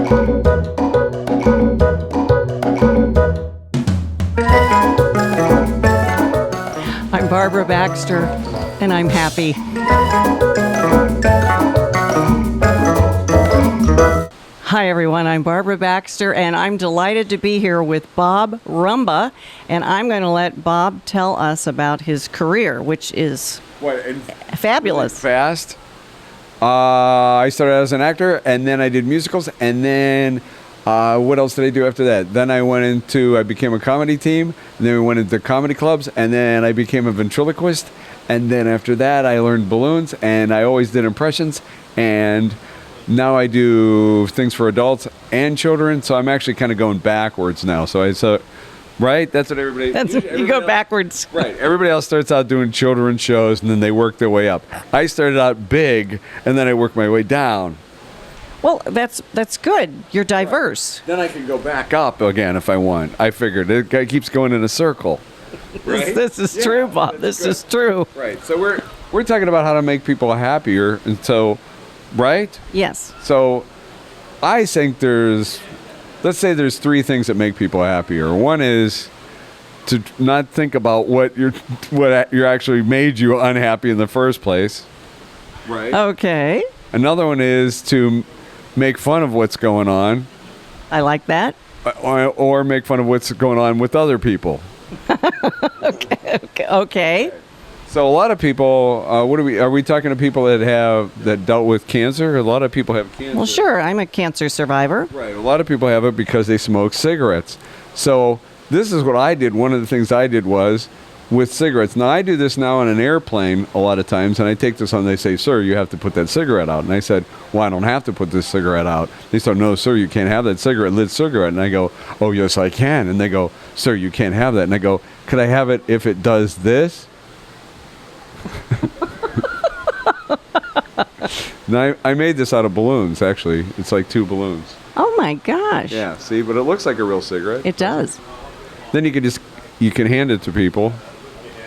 I'm Barbara Baxter, and I'm happy. Hi, everyone. I'm Barbara Baxter, and I'm delighted to be here with Bob Rumba, and I'm going to let Bob tell us about his career, which is fabulous. Really fast. I started as an actor, and then I did musicals, and then what else did I do after that? Then I became a comedy team, and then we went into comedy clubs, and then I became a ventriloquist, and then after that I learned balloons, and I always did impressions, and now I do things for adults and children, so I'm actually kind of going backwards now. Right? That's what everybody... You go backwards. Right. Everybody else starts out doing children's shows, and then they work their way up. I started out big, and then I worked my way down. Well, that's good. You're diverse. Then I can go back up again if I want. I figured it keeps going in a circle. Right? This is true, Bob. This is true. Right. So we're talking about how to make people happier, and so, right? Yes. So I think let's say there's three things that make people happier. One is to not think about what you're actually made you unhappy in the first place. Right. Okay. Another one is to make fun of what's going on. I like that. Or make fun of what's going on with other people. Okay. So a lot of people, are we talking to people that dealt with cancer? A lot of people have cancer. Well, sure. I'm a cancer survivor. Right. A lot of people have it because they smoke cigarettes. So this is what I did. One of the things I did was with cigarettes. Now, I do this now on an airplane a lot of times, and I take this on, they say, sir, you have to put that cigarette out. And I said, well, I don't have to put this cigarette out. They said, no, sir, you can't have that lit cigarette. And I go, oh, yes, I can. And they go, sir, you can't have that. And I go, could I have it if it does this? Now, I made this out of balloons, actually. It's like 2 balloons. Oh, my gosh. Yeah, see, but it looks like a real cigarette. It does. Then you can hand it to people.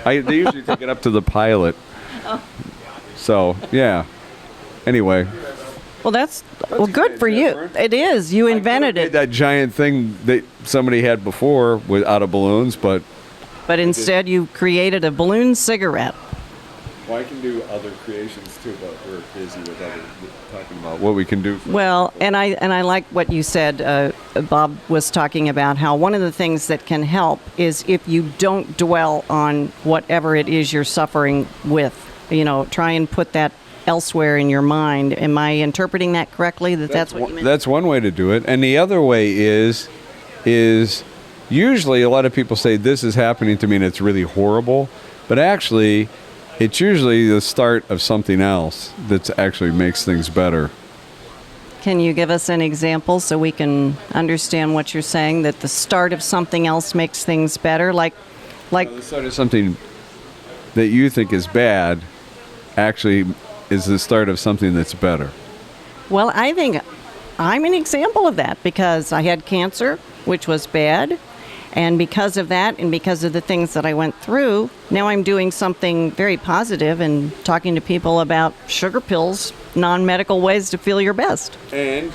They usually take it up to the pilot. Oh. So, yeah. Anyway. Well, that's good for you. It is. You invented it. That giant thing that somebody had before out of balloons, but instead you created a balloon cigarette. Well, I can do other creations too, but we're busy with talking about what we can do. Well, and I like what you said. Bob was talking about how one of the things that can help is if you don't dwell on whatever it is you're suffering with. Try and put that elsewhere in your mind. Am I interpreting that correctly? That's what you meant? That's one way to do it, and the other way is usually a lot of people say this is happening to me and it's really horrible, but actually it's usually the start of something else that actually makes things better. Can you give us an example so we can understand what you're saying, that the start of something else makes things better? Like the start of something that you think is bad actually is the start of something that's better. Well, I think I'm an example of that because I had cancer, which was bad. And because of that and because of the things that I went through, now I'm doing something very positive and talking to people about sugar pills, non-medical ways to feel your best. And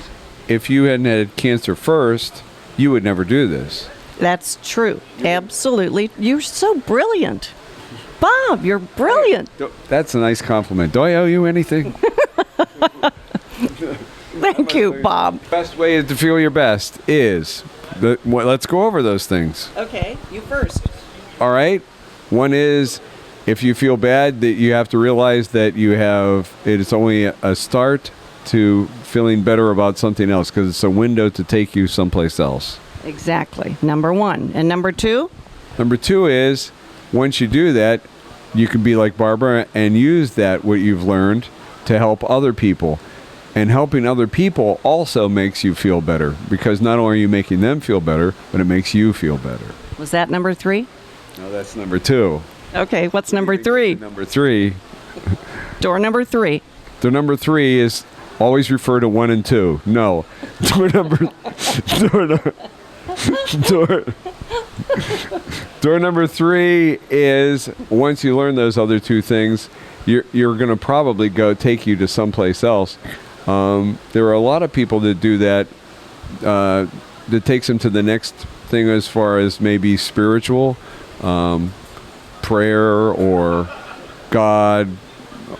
if you hadn't had cancer first, you would never do this. That's true. Absolutely. You're so brilliant. Bob, you're brilliant. That's a nice compliment. Do I owe you anything? Thank you, Bob. The best way to feel your best is... let's go over those things. Okay, you first. All right. One is, if you feel bad, that you have to realize that it's only a start to feeling better about something else, because it's a window to take you someplace else. Exactly. Number one. And number two? Number two is, once you do that, you can be like Barbara and use what you've learned to help other people. And helping other people also makes you feel better, because not only are you making them feel better, but it makes you feel better. Was that number 3? No, that's number 2. Okay, what's number 3? Number 3. Door number 3. Door number 3 is always refer to 1 and 2. No. Door number 3 is, once you learn those other 2 things, you're going to probably take you to someplace else. There are a lot of people that do that that takes them to the next thing as far as maybe spiritual, prayer or God,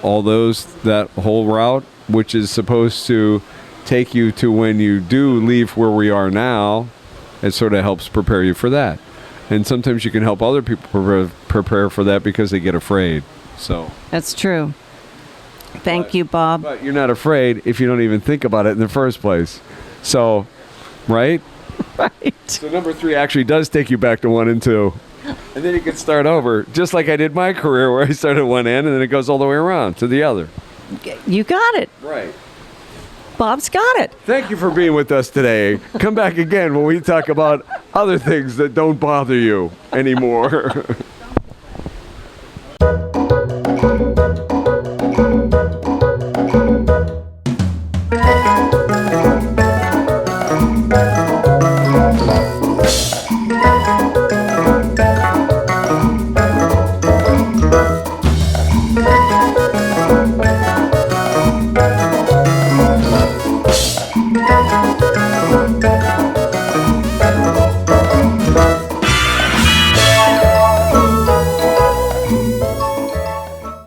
all those, that whole route, which is supposed to take you to when you do leave where we are now. It sort of helps prepare you for that. And sometimes you can help other people prepare for that because they get afraid. So That's true. Thank you, Bob. But you're not afraid if you don't even think about it in the first place. So, right? Right. So number 3 actually does take you back to 1 and 2. And then you can start over, just like I did my career where I started at one end and then it goes all the way around to the other. You got it. Right. Bob's got it. Thank you for being with us today. Come back again when we talk about other things that don't bother you anymore.